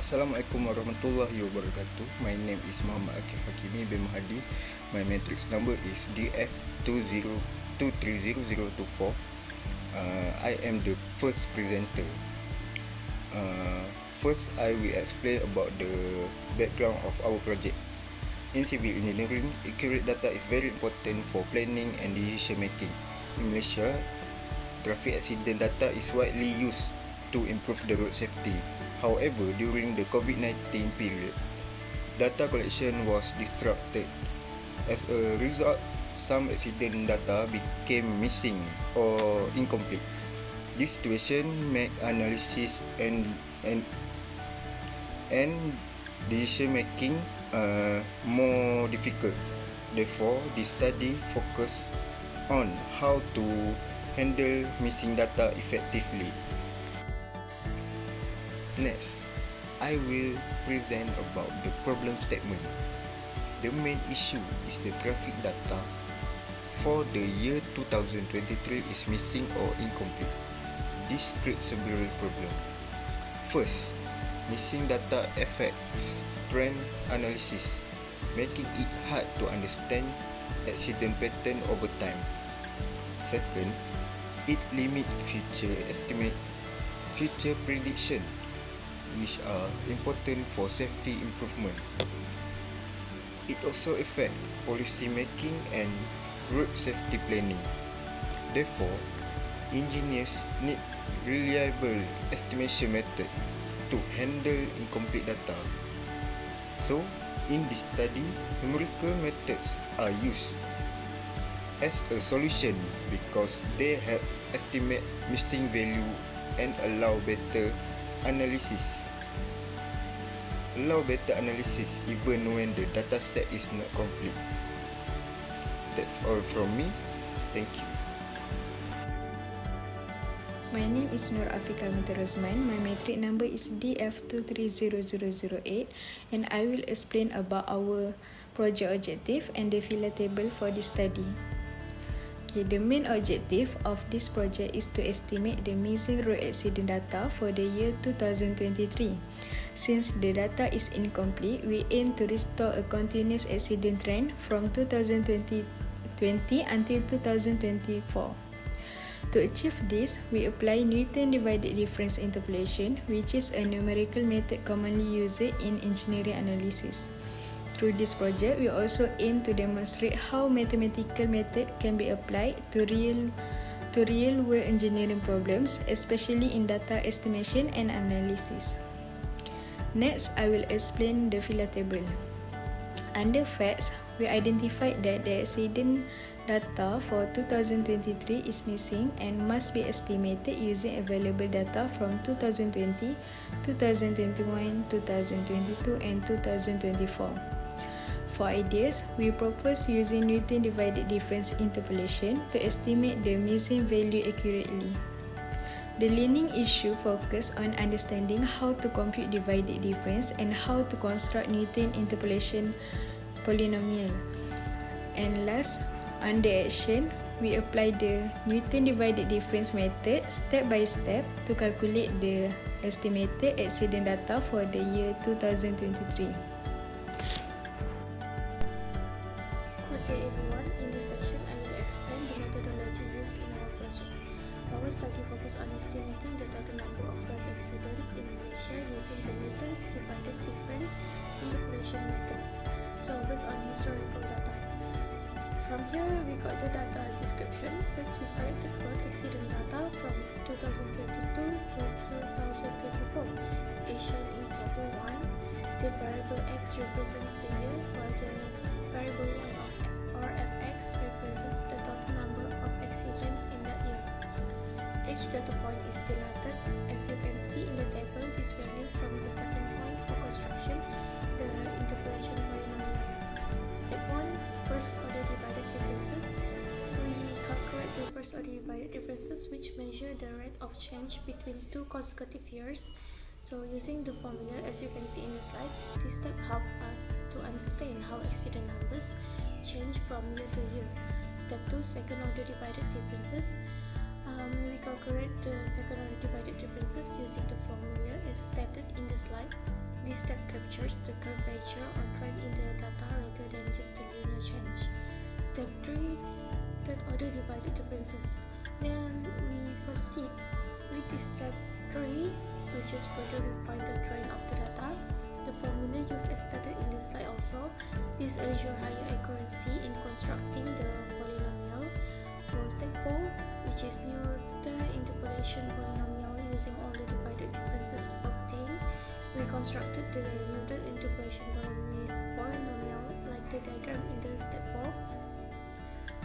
Assalamualaikum warahmatullahi wabarakatuh. My name is Muhammad AKIF bin Mahdi. My matrix number is DF2023024. I am the first presenter. First, I will explain about the background of our project. In civil engineering, accurate data is very important for planning and decision making. In Malaysia, traffic accident data is widely used to improve the road safety. However, during the COVID-19 period, data collection was disrupted. As a result, some accident data became missing or incomplete. This situation made analysis and decision making more difficult. Therefore, this study focused on how to handle missing data effectively. Next, I will present about the problem statement. The main issue is the traffic data for the year 2023 is missing or incomplete. This creates several problems. First, missing data affects trend analysis, making it hard to understand accident pattern over time. Second, it limits future prediction, which are important for safety improvement. It also affects policy making and road safety planning. Therefore, engineers need reliable estimation method to handle incomplete data. So, in this study, numerical methods are used as a solution because they help estimate missing value and allow better analysis even when the data set is not complete. That's all from me. Thank you. My name is Nurhadizah. My matric number is DF230008, and I will explain about our project objective and the filler table for this study. The main objective of this project is to estimate the missing road accident data for the year 2023. Since the data is incomplete, we aim to restore a continuous accident trend from 2020 until 2024. To achieve this, we apply Newton divided difference interpolation, which is a numerical method commonly used in engineering analysis. Through this project, we also aim to demonstrate how mathematical method can be applied to real-world engineering problems, especially in data estimation and analysis. Next, I will explain the filler table. Under facts, we identified that the accident data for 2023 is missing and must be estimated using available data from 2020, 2021, 2022, and 2024. For ideas, we propose using Newton divided difference interpolation to estimate the missing value accurately. The learning issue focus on understanding how to compute divided difference and how to construct Newton interpolation polynomial. And last, under action, we apply the Newton divided difference method step by step to calculate the estimated accident data for the year 2023. Good day everyone. In this section, I will explain the methodology used in our project. Our study focuses on estimating the total number of road accidents in Malaysia using the Newton's divided difference interpolation method. So, based on historical data. From here, we got the data description. First, we collected road accident data from 2022 to 2024, as shown in table 1. The variable x represents the year, while the variable y or fx represents the total number of accidents in that year. Each data point is denoted. As you can see in the table, this value from the starting point for construction, the interpolation polynomial. Step 1, first order divided differences. We calculate the first order divided differences, which measure the rate of change between two consecutive years. So using the formula as you can see in the slide, this step helps us to understand how accident numbers change from year to year. Step 2, second order divided differences. We calculate the second order divided differences using the formula as stated in the slide. This step captures the curvature or trend in the data rather than just the linear change. Step 3, third order divided differences. Then we proceed with this step 3, which is further refine the trend of the data. The formula used as stated in the slide also. This ensures higher accuracy in constructing the polynomial. For step 4, which is Newton interpolation polynomial using all the divided differences obtained, we constructed the Newton interpolation polynomial like the diagram in the step 4.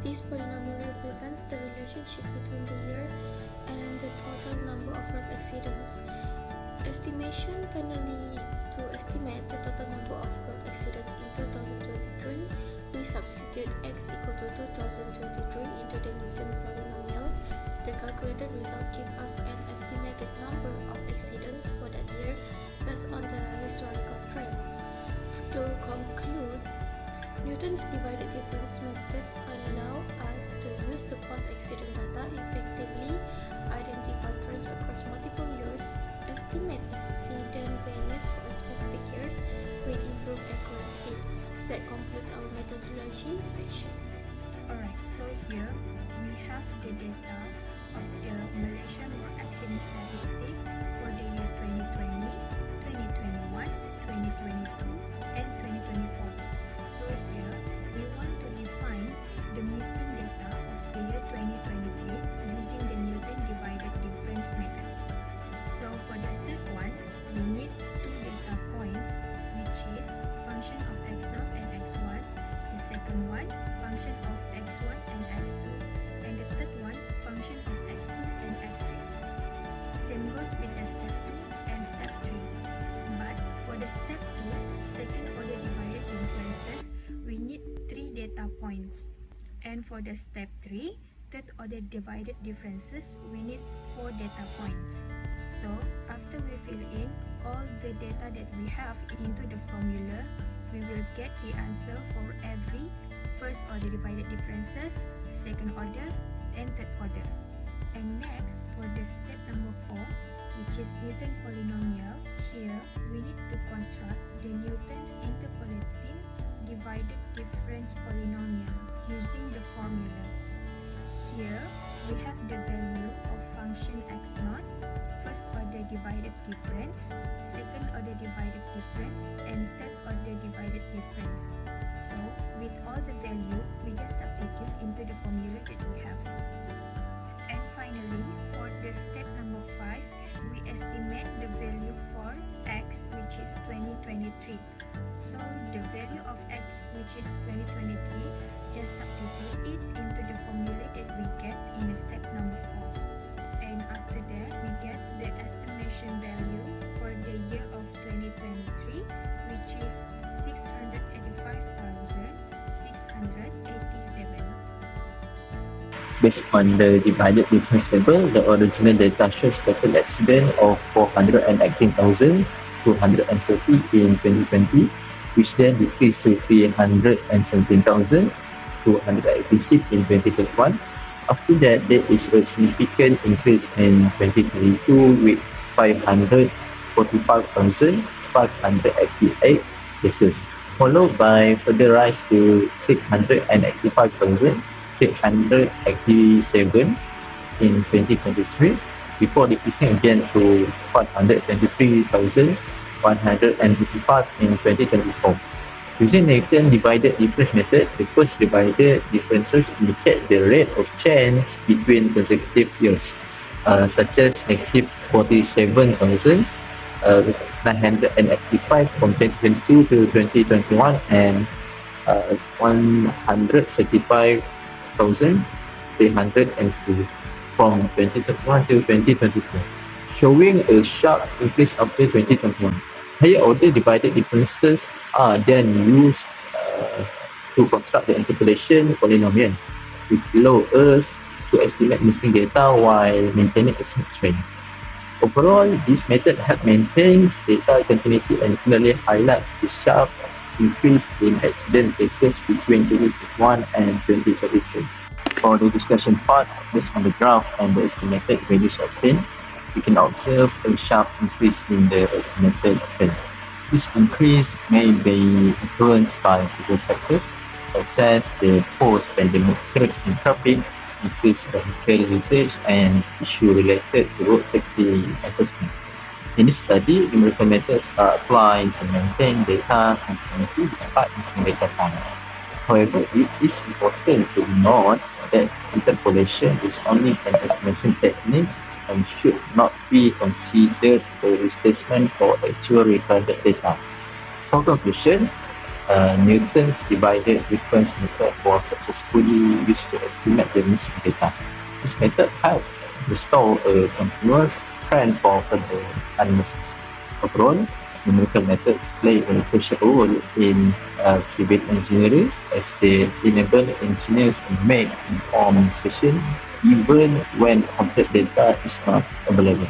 This polynomial represents the relationship between the year and the total number of road accidents. Estimation finally, to estimate the total number of road accidents in 2023, we substitute x equal to 2023 into the Newton polynomial. The calculated result gives us an estimated number of accidents for that year based on the historical trends. To conclude, Newton's divided difference method allow us to use the post-accident data effectively, identify trends across multiple years, estimate accident values for specific years with improved accuracy. That concludes our methodology section. Alright, so here we have the data of the Malaysian road accident statistic for the year 2020, 2021, 2022, and 2024. So here we want to define the missing data of the year 2023 using the Newton divided difference method. So for the step 1, we need two data points, which is function of x0 and x1, the second one function of x1 and x2, and the third one function of x2 and x3. Same goes with the step 2 and step 3. But for the step 2, second order divided differences, we need 3 data points. And for the step 3, third order divided differences, we need 4 data points. So after we fill in all the data that we have into the formula, we will get the answer for every first order divided differences, second order, and third order. And next, for the step number 4, which is Newton polynomial, here we need to construct the Newton's interpolating divided difference polynomial using the formula. Here we have the value of function x0, first order divided difference, second order divided difference, and third order divided difference. So with all the value, we just substitute into the formula that we have. And finally, for the step number 5, we estimate the value for x, which is 2023. So the value of x, which is 2023, just substitute it into the formula that we get in step number 4. And after that, we get the estimation value for the year of 2023, which is 685,687. Based on the divided difference table, the original data shows total accident of 418,230 in 2020, which then decreased to 317,286 in 2021. After that, there is a significant increase in 2022 with 545,588 cases, followed by further rise to 685,687 in 2023, before decreasing again to 523,185 in 2024. Using Newton divided difference method, the first divided differences indicate the rate of change between consecutive years, such as negative 47,985 from 2022 to 2021 and 135,302 from 2021 to 2022, showing a sharp increase after 2021. Higher order divided differences are then used to construct the interpolation polynomial, which allow us to estimate missing data while maintaining a smooth trend. Overall, this method helps maintain data continuity and clearly highlights the sharp increase in accident cases between 2021 and 2023. For the discussion part, based on the graph and the estimated values obtained, we can observe a sharp increase in the estimated trend. This increase may be influenced by several factors, such as the post-pandemic surge in traffic, increased vehicle usage, and issues related to road safety enforcement. In this study, numerical methods are applied to maintain data continuity despite missing data points. However, it is important to note that interpolation is only an estimation technique and should not be considered a replacement for actual recorded data. For conclusion, Newton's divided difference method was successfully used to estimate the missing data. This method helped restore a continuous trend for further analysis. Overall, numerical methods play a crucial role in civil engineering as they enable engineers to make informed decisions even when complete data is not available.